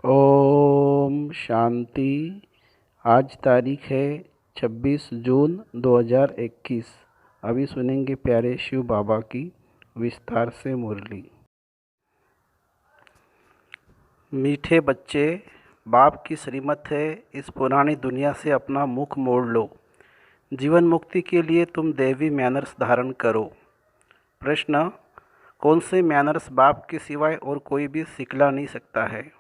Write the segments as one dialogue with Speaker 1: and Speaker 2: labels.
Speaker 1: ओम शांति। आज तारीख है 26 जून 2021। अभी सुनेंगे प्यारे शिव बाबा की विस्तार से मुरली। मीठे बच्चे, बाप की श्रीमत है, इस पुरानी दुनिया से अपना मुख मोड़ लो। जीवन मुक्ति के लिए तुम देवी मैनर्स धारण करो। प्रश्न: कौन से मैनर्स बाप के सिवाय और कोई भी सिखला नहीं सकता है?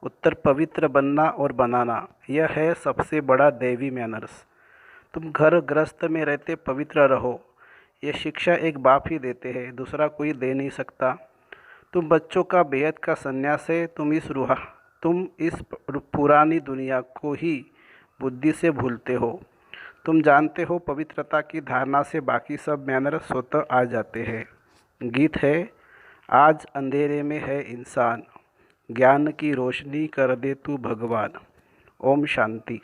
Speaker 1: उत्तर: पवित्र बनना और बनाना, यह है सबसे बड़ा देवी मैनर्स। तुम घर गृहस्थ में रहते पवित्र रहो, यह शिक्षा एक बाप ही देते हैं, दूसरा कोई दे नहीं सकता। तुम बच्चों का बेहद का संन्यास है। तुम इस पुरानी दुनिया को ही बुद्धि से भूलते हो। तुम जानते हो पवित्रता की धारणा से बाकी सब मैनर स्वतः आ जाते हैं। गीत है: आज अंधेरे में है इंसान, ज्ञान की रोशनी कर दे तू भगवान। ओम शांति।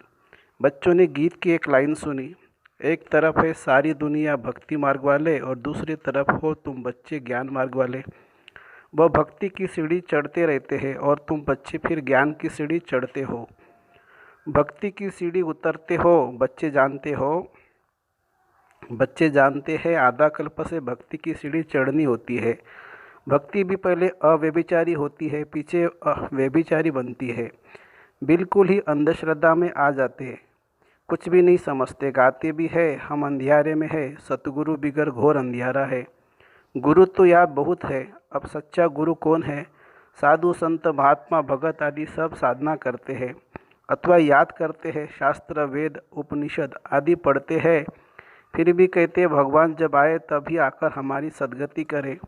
Speaker 1: बच्चों ने गीत की एक लाइन सुनी। एक तरफ है सारी दुनिया भक्ति मार्ग वाले और दूसरी तरफ हो तुम बच्चे ज्ञान मार्ग वाले। वह भक्ति की सीढ़ी चढ़ते रहते हैं और तुम बच्चे फिर ज्ञान की सीढ़ी चढ़ते हो। भक्ति की सीढ़ी उतरते हो। बच्चे जानते हैं आधा कल्प से भक्ति की सीढ़ी चढ़नी होती है। भक्ति भी पहले अव्यभिचारी होती है, पीछे व्यभिचारी बनती है। बिल्कुल ही अंधश्रद्धा में आ जाते हैं, कुछ भी नहीं समझते। गाते भी है हम अंधियारे में है, सतगुरु बिगर घोर अंधियारा है। गुरु तो याद बहुत है, अब सच्चा गुरु कौन है? साधु संत महात्मा भगत आदि सब साधना करते हैं अथवा याद करते हैं, शास्त्र वेद उपनिषद आदि पढ़ते हैं, फिर भी कहते हैं भगवान जब आए तभी आकर हमारी सद्गति करे।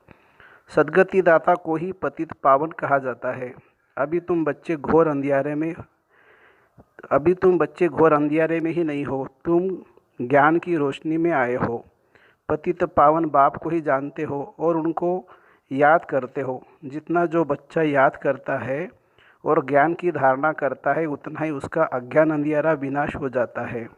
Speaker 1: सद्गति दाता को ही पतित पावन कहा जाता है। अभी तुम बच्चे घोर अंधियारे में ही नहीं हो, तुम ज्ञान की रोशनी में आए हो। पतित पावन बाप को ही जानते हो और उनको याद करते हो। जितना जो बच्चा याद करता है और ज्ञान की धारणा करता है, उतना ही उसका अज्ञान अंधियारा विनाश हो जाता है।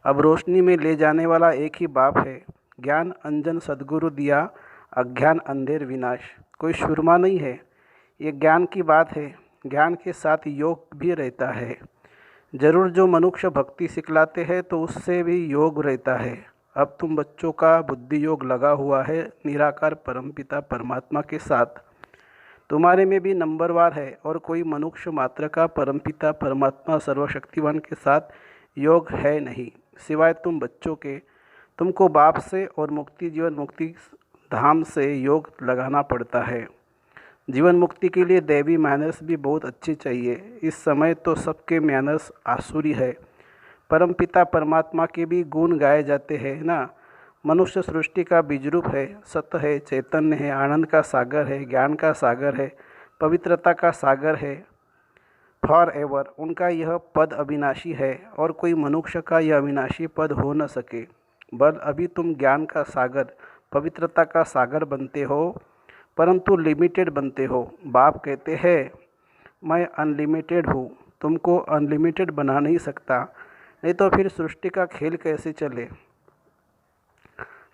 Speaker 1: अब रोशनी में ले जाने वाला एक ही बाप है। ज्ञान अंजन सद्गुरु दिया, अज्ञान अंधेर विनाश। कोई सुरमा नहीं है, ये ज्ञान की बात है। ज्ञान के साथ योग भी रहता है। जरूर जो मनुष्य भक्ति सिखलाते हैं तो उससे भी योग रहता है। अब तुम बच्चों का बुद्धि योग लगा हुआ है निराकार परमपिता परमात्मा के साथ। तुम्हारे में भी नंबरवार है और कोई मनुष्य मात्र का परमपिता परमात्मा सर्वशक्तिवान के साथ योग है नहीं, सिवाय तुम बच्चों के। तुमको बाप से और मुक्ति जीवन मुक्ति धाम से योग लगाना पड़ता है। जीवन मुक्ति के लिए दैवी मैनर्स भी बहुत अच्छे चाहिए। इस समय तो सबके मैनर्स आसुरी है। परमपिता परमात्मा के भी गुण गाए जाते हैं ना। मनुष्य सृष्टि का बीजरूप है, सत्य है, चैतन्य है, आनंद का सागर है, ज्ञान का सागर है, पवित्रता का सागर है। फॉर एवर उनका यह पद अविनाशी है और कोई मनुष्य का यह अविनाशी पद हो न सके। बल अभी तुम ज्ञान का सागर पवित्रता का सागर बनते हो, परंतु लिमिटेड बनते हो। बाप कहते हैं मैं अनलिमिटेड हूँ, तुमको अनलिमिटेड बना नहीं सकता, नहीं तो फिर सृष्टि का खेल कैसे चले।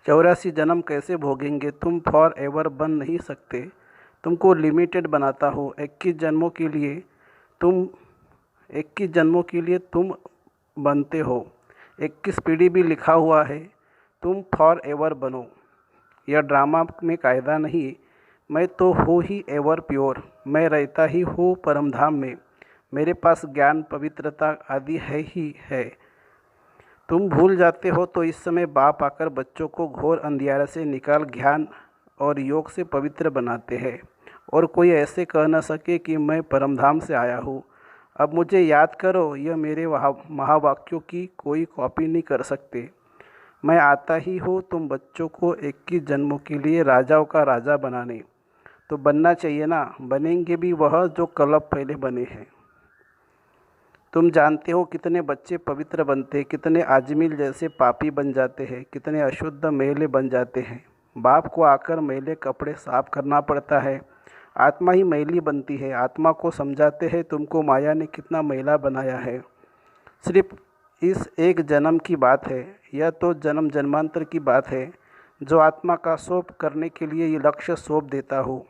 Speaker 1: 84 जन्म कैसे भोगेंगे? तुम फॉर एवर बन नहीं सकते, तुमको लिमिटेड बनाता हो। 21 जन्मों के लिए तुम बनते हो। 21 पीढ़ी भी लिखा हुआ है, तुम फॉर एवर बनो। यह ड्रामा में कायदा नहीं। मैं तो हूँ ही एवर प्योर, मैं रहता ही हूँ परमधाम में। मेरे पास ज्ञान पवित्रता आदि है ही है। तुम भूल जाते हो तो इस समय बाप आकर बच्चों को घोर अंधियारे से निकाल ज्ञान और योग से पवित्र बनाते हैं, और कोई ऐसे कह न सके कि मैं परमधाम से आया हूँ। अब मुझे याद करो, यह मेरे महावाक्यों की कोई कॉपी नहीं कर सकते। मैं आता ही हूँ तुम बच्चों को 21 जन्मों के लिए राजाओं का राजा बनाने। तो बनना चाहिए ना, बनेंगे भी वह जो कल्प पहले बने हैं। तुम जानते हो कितने बच्चे पवित्र बनते हैं, कितने आजमील जैसे पापी बन जाते हैं, कितने अशुद्ध मैले बन जाते हैं। बाप को आकर मैले कपड़े साफ करना पड़ता है, आत्मा ही मैली बनती है। आत्मा को समझाते हैं तुमको माया ने कितना मैला बनाया है। सिर्फ इस एक जन्म की बात है, यह तो जन्म जन्मांतर की बात है। जो आत्मा का सौंप करने के लिए ये लक्ष्य सौंप देता हूँ।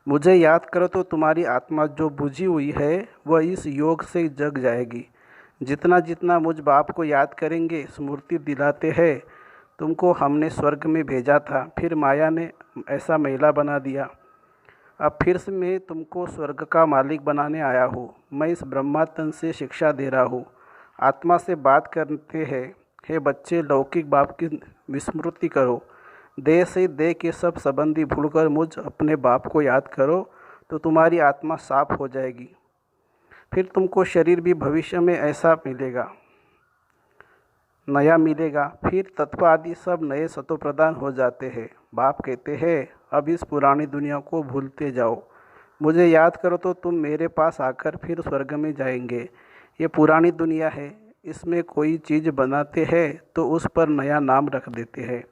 Speaker 1: मुझे याद करो तो तुम्हारी आत्मा जो बुझी हुई है वह इस योग से जग जाएगी। जितना जितना मुझ बाप को याद करेंगे, स्मृति दिलाते हैं, तुमको हमने स्वर्ग में भेजा था, फिर माया ने ऐसा महिला बना दिया। अब फिर से मैं तुमको स्वर्ग का मालिक बनाने आया हूँ। मैं इस ब्रह्मा तन से शिक्षा दे रहा हूँ। आत्मा से बात करते हैं, हे बच्चे, लौकिक बाप की विस्मृति करो। देह से देह के सब संबंधी भूलकर मुझ अपने बाप को याद करो, तो तुम्हारी आत्मा साफ हो जाएगी। फिर तुमको शरीर भी भविष्य में ऐसा मिलेगा, नया मिलेगा। फिर तत्व आदि सब नए सतो प्रदान हो जाते हैं। बाप कहते हैं, अब इस पुरानी दुनिया को भूलते जाओ, मुझे याद करो तो तुम मेरे पास आकर फिर स्वर्ग में जाएंगे। ये पुरानी दुनिया है, इसमें कोई चीज़ बनाते हैं तो उस पर नया नाम रख देते हैं।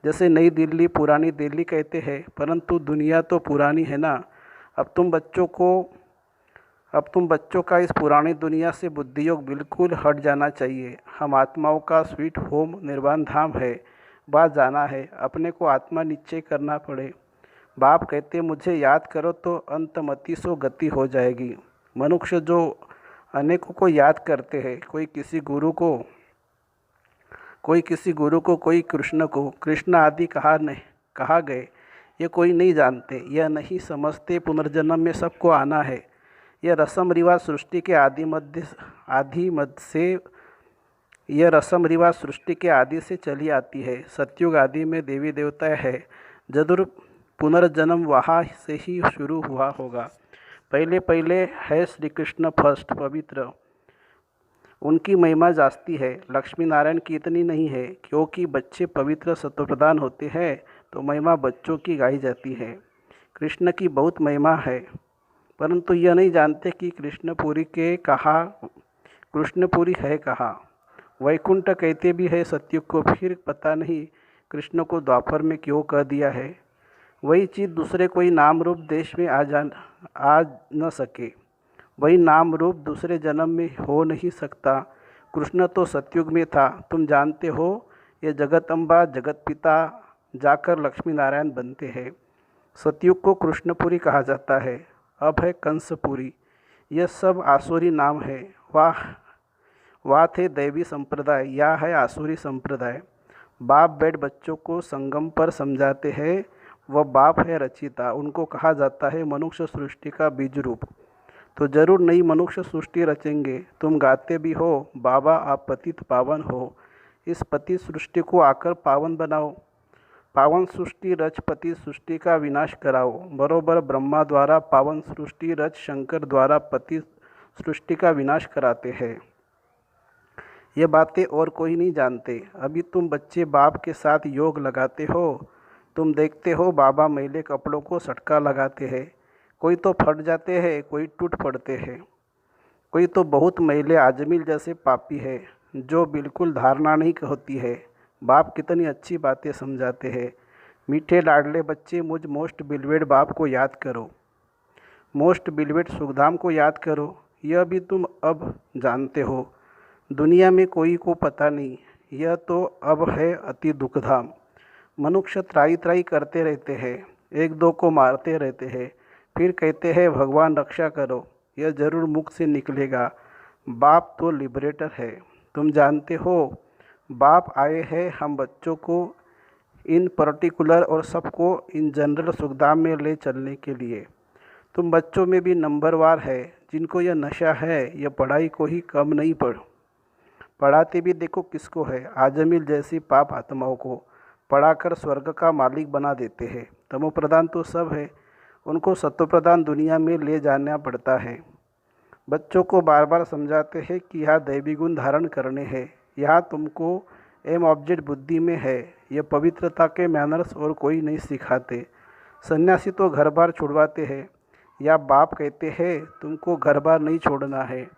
Speaker 1: जैसे नई दिल्ली पुरानी दिल्ली कहते हैं, परंतु दुनिया तो पुरानी है ना। अब तुम बच्चों का इस पुरानी दुनिया से बुद्धि योग बिल्कुल हट जाना चाहिए। हम आत्माओं का स्वीट होम निर्वाण धाम है, बात जाना है, अपने को आत्मा निश्चय करना पड़े। बाप कहते, मुझे याद करो तो अंतमति सो गति हो जाएगी। मनुष्य जो अनेकों को याद करते हैं, कोई किसी गुरु को, कोई कृष्ण को, कृष्ण आदि कहा गए, ये कोई नहीं जानते, यह नहीं समझते पुनर्जन्म में सबको आना है। यह रस्म रिवाज सृष्टि के आदि से चली आती है। सतयुग आदि में देवी देवता है, जरूर पुनर्जन्म वहाँ से ही शुरू हुआ होगा। पहले पहले है श्री कृष्ण फर्स्ट पवित्र, उनकी महिमा जास्ती है। लक्ष्मी नारायण की इतनी नहीं है, क्योंकि बच्चे पवित्र सत्वप्रधान होते हैं तो महिमा बच्चों की गाई जाती है। कृष्ण की बहुत महिमा है, परंतु यह नहीं जानते कि कृष्णपुरी है कहाँ। वैकुंठ कहते भी है सत्युग को, फिर पता नहीं कृष्ण को द्वापर में क्यों कह दिया है। वही चीज़ दूसरे कोई नाम रूप देश में आ न सके, वही नाम रूप दूसरे जन्म में हो नहीं सकता। कृष्ण तो सतयुग में था, तुम जानते हो। ये जगत अम्बा जगत पिता जाकर लक्ष्मी नारायण बनते हैं। सतयुग को कृष्णपुरी कहा जाता है, अब है कंसपुरी। यह सब आसुरी नाम है। वाह थे दैवी संप्रदाय, या है आसुरी संप्रदाय। बाप बैठ बच्चों को संगम पर समझाते हैं, वह बाप है रचिता। उनको कहा जाता है मनुष्य सृष्टि का बीज रूप। तो जरूर नई मनुष्य सृष्टि रचेंगे। तुम गाते भी हो, बाबा आप पतित पावन हो, इस पतित सृष्टि को आकर पावन बनाओ। पावन सृष्टि रच पतित सृष्टि का विनाश कराओ। बरोबर ब्रह्मा द्वारा पावन सृष्टि रच शंकर द्वारा पतित सृष्टि का विनाश कराते हैं। ये बातें और कोई नहीं जानते। अभी तुम बच्चे बाप के साथ योग लगाते हो, तुम देखते हो बाबा मैले कपड़ों को सटका लगाते हैं। कोई तो फट जाते हैं, कोई टूट पड़ते हैं, कोई तो बहुत मैले आजमील जैसे पापी है, जो बिल्कुल धारणा नहीं होती है। बाप कितनी अच्छी बातें समझाते हैं। मीठे लाडले बच्चे, मुझ मोस्ट बिलवेड बाप को याद करो, मोस्ट बिलवेड सुखधाम को याद करो। यह भी तुम अब जानते हो, दुनिया में कोई को पता नहीं। यह तो अब है अति दुखधाम। मनुष्य त्राई त्राई करते रहते हैं, एक दो को मारते रहते हैं, फिर कहते हैं भगवान रक्षा करो। यह जरूर मुख से निकलेगा, बाप तो लिबरेटर है। तुम जानते हो, बाप आए हैं हम बच्चों को इन पर्टिकुलर और सबको इन जनरल सुखधाम में ले चलने के लिए। तुम बच्चों में भी नंबरवार है, जिनको यह नशा है, यह पढ़ाई को ही कम नहीं पढ़ाते भी देखो किसको है, आजमील जैसी पाप आत्माओं को पढ़ाकर स्वर्ग का मालिक बना देते हैं। तमो प्रधान तो सब है, उनको सत्व प्रधान दुनिया में ले जाना पड़ता है। बच्चों को बार बार समझाते हैं कि यहाँ दैवी गुण धारण करने हैं, यहाँ तुमको एम ऑब्जेक्ट बुद्धि में है। यह पवित्रता के मैनर्स और कोई नहीं सिखाते। सन्यासी तो घर बार छुड़वाते हैं, या बाप कहते हैं तुमको घर बार नहीं छोड़ना है,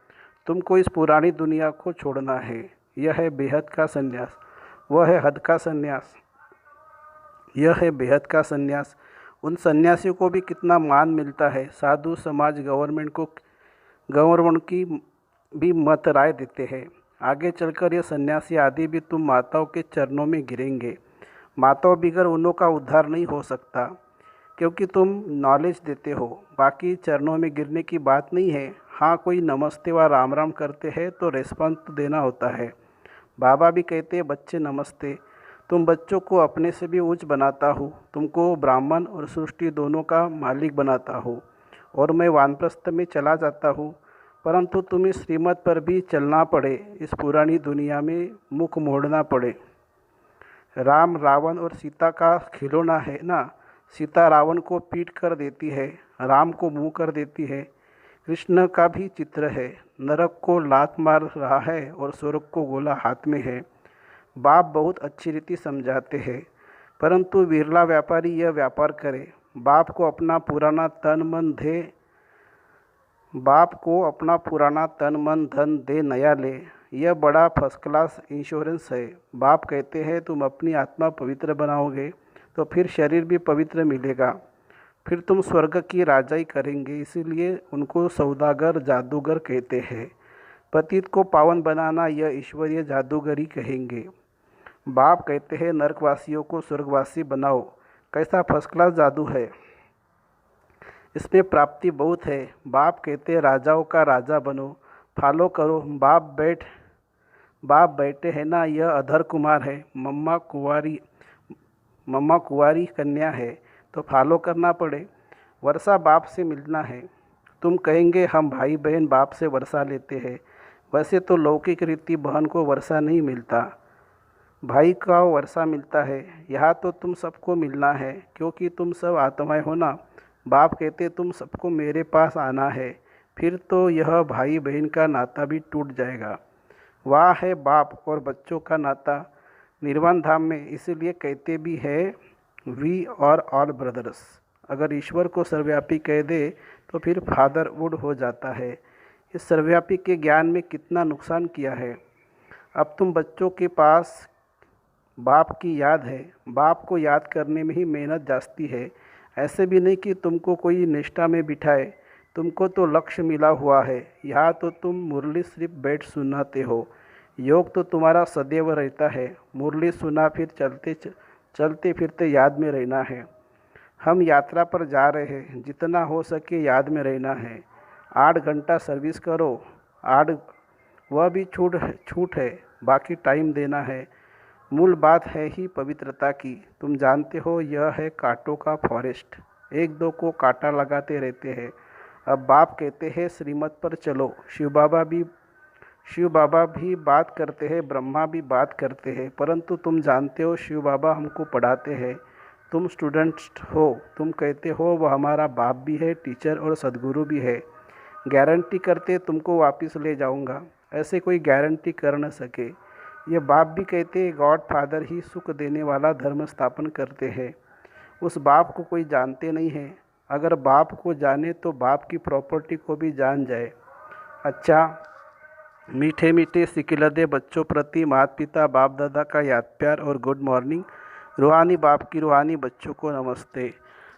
Speaker 1: तुमको इस पुरानी दुनिया को छोड़ना है। यह है बेहद का संन्यास, वह है हद का संन्यास, यह है बेहद का संन्यास। उन सन्यासियों को भी कितना मान मिलता है। साधु समाज गवर्नमेंट की भी मत राय देते हैं। आगे चलकर ये सन्यासी आदि भी तुम माताओं के चरणों में गिरेंगे। माताओं बिगर उन्हों का उद्धार नहीं हो सकता। क्योंकि तुम नॉलेज देते हो, बाकी चरणों में गिरने की बात नहीं है। हाँ, कोई नमस्ते व राम राम करते हैं तो रेस्पॉन्स तो देना होता है। बाबा भी कहते हैं बच्चे नमस्ते। तुम बच्चों को अपने से भी ऊंच बनाता हूँ, तुमको ब्राह्मण और सृष्टि दोनों का मालिक बनाता हूँ, और मैं वानप्रस्थ में चला जाता हूँ, परंतु तुम्हें श्रीमत पर भी चलना पड़े, इस पुरानी दुनिया में मुख मोड़ना पड़े। राम रावण और सीता का खिलौना है ना। सीता रावण को पीट कर देती है, राम को मुंह कर देती है। कृष्ण का भी चित्र है, नरक को लात मार रहा है और स्वर्ग को गोला हाथ में है। बाप बहुत अच्छी रीति समझाते हैं, परंतु विरला व्यापारी यह व्यापार करे। बाप को अपना पुराना तन मन दे, बाप को अपना पुराना तन मन धन दे नया ले, यह बड़ा फर्स्ट क्लास इंश्योरेंस है। बाप कहते हैं तुम अपनी आत्मा पवित्र बनाओगे तो फिर शरीर भी पवित्र मिलेगा, फिर तुम स्वर्ग की राजाई करेंगे। इसीलिए उनको सौदागर जादूगर कहते हैं। पतित को पावन बनाना यह ईश्वरीय जादूगरी कहेंगे। बाप कहते हैं नरकवासियों को स्वर्गवासी बनाओ। कैसा फर्स्ट क्लास जादू है, इसमें प्राप्ति बहुत है। बाप कहते हैं राजाओं का राजा बनो, फॉलो करो। बाप बैठे हैं ना, यह अधर कुमार है, मम्मा कुंवारी कन्या है, तो फॉलो करना पड़े। वर्षा बाप से मिलना है। तुम कहेंगे हम भाई बहन बाप से वर्षा लेते हैं, वैसे तो लौकिक रीति बहन को वर्षा नहीं मिलता, भाई का वर्षा मिलता है। यहाँ तो तुम सबको मिलना है, क्योंकि तुम सब आत्माएं हो ना। बाप कहते तुम सबको मेरे पास आना है, फिर तो यह भाई बहन का नाता भी टूट जाएगा। वाह है बाप और बच्चों का नाता निर्वाण धाम में। इसीलिए कहते भी है वी और ऑल ब्रदर्स। अगर ईश्वर को सर्वव्यापी कह दे तो फिर फादरवुड हो जाता है। इस सर्वव्यापी के ज्ञान में कितना नुकसान किया है। अब तुम बच्चों के पास बाप की याद है, बाप को याद करने में ही मेहनत जाती है। ऐसे भी नहीं कि तुमको कोई निष्ठा में बिठाए, तुमको तो लक्ष्य मिला हुआ है। यहाँ तो तुम मुरली सिर्फ बैठ सुनाते हो, योग तो तुम्हारा सदैव रहता है। मुरली सुना फिर चलते फिरते याद में रहना है। हम यात्रा पर जा रहे हैं, जितना हो सके याद में रहना है। 8 घंटा सर्विस करो, 8 वह भी छूट है, बाकी टाइम देना है। मूल बात है ही पवित्रता की। तुम जानते हो यह है कांटों का फॉरेस्ट, एक दो को कांटा लगाते रहते हैं। अब बाप कहते हैं श्रीमत पर चलो। शिव बाबा भी बात करते हैं, ब्रह्मा भी बात करते हैं, परंतु तुम जानते हो शिव बाबा हमको पढ़ाते हैं, तुम स्टूडेंट्स हो। तुम कहते हो वह हमारा बाप भी है, टीचर और सदगुरु भी है। गारंटी करते तुमको वापस ले जाऊंगा, ऐसे कोई गारंटी कर न सके। ये बाप भी कहते गॉड फादर ही सुख देने वाला धर्म स्थापन करते हैं। उस बाप को कोई जानते नहीं है। अगर बाप को जाने तो बाप की प्रॉपर्टी को भी जान जाए। अच्छा, मीठे मीठे सिकिलदे बच्चों प्रति माता पिता बाप दादा का याद प्यार और गुड मॉर्निंग। रूहानी बाप की रूहानी बच्चों को नमस्ते।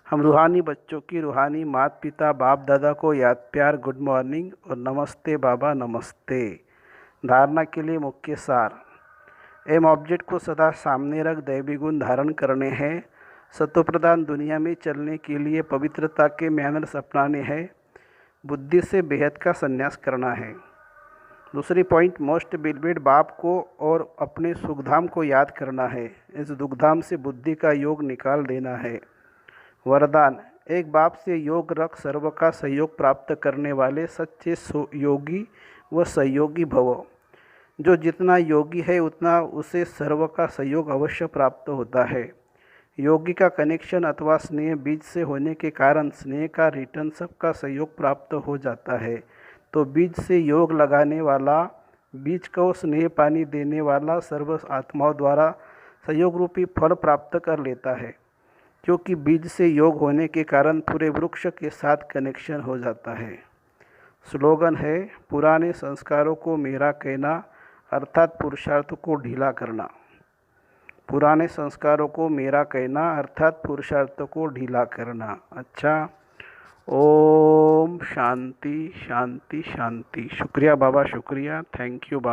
Speaker 1: हम रूहानी बच्चों की रूहानी माता पिता बाप दादा को याद प्यार, गुड मॉर्निंग और नमस्ते बाबा नमस्ते। धारणा के लिए मुख्य सार। एम ऑब्जेक्ट को सदा सामने रख दैवी गुण धारण करने हैं। सत्वप्रधान दुनिया में चलने के लिए पवित्रता के मैनर्स अपनाने हैं। बुद्धि से बेहद का संन्यास करना है। दूसरी पॉइंट, मोस्ट बिलवेड बाप को और अपने सुखधाम को याद करना है। इस दुखधाम से बुद्धि का योग निकाल देना है। वरदान, एक बाप से योग रख सर्व का सहयोग प्राप्त करने वाले सच्चे योगी व सहयोगी भव। जो जितना योगी है उतना उसे सर्व का सहयोग अवश्य प्राप्त होता है। योगी का कनेक्शन अथवा स्नेह बीज से होने के कारण स्नेह का रिटर्न सबका सहयोग प्राप्त हो जाता है। तो बीज से योग लगाने वाला, बीज को स्नेह पानी देने वाला सर्व आत्माओं द्वारा सहयोग रूपी फल प्राप्त कर लेता है, क्योंकि बीज से योग होने के कारण पूरे वृक्ष के साथ कनेक्शन हो जाता है। स्लोगन है, पुराने संस्कारों को मेरा कहना, अर्थात पुरुषार्थ को ढीला करना। पुराने संस्कारों को मेरा कहना अर्थात पुरुषार्थ को ढीला करना। अच्छा, ओम शांति शांति शांति। शुक्रिया बाबा, शुक्रिया, थैंक यू बाबा।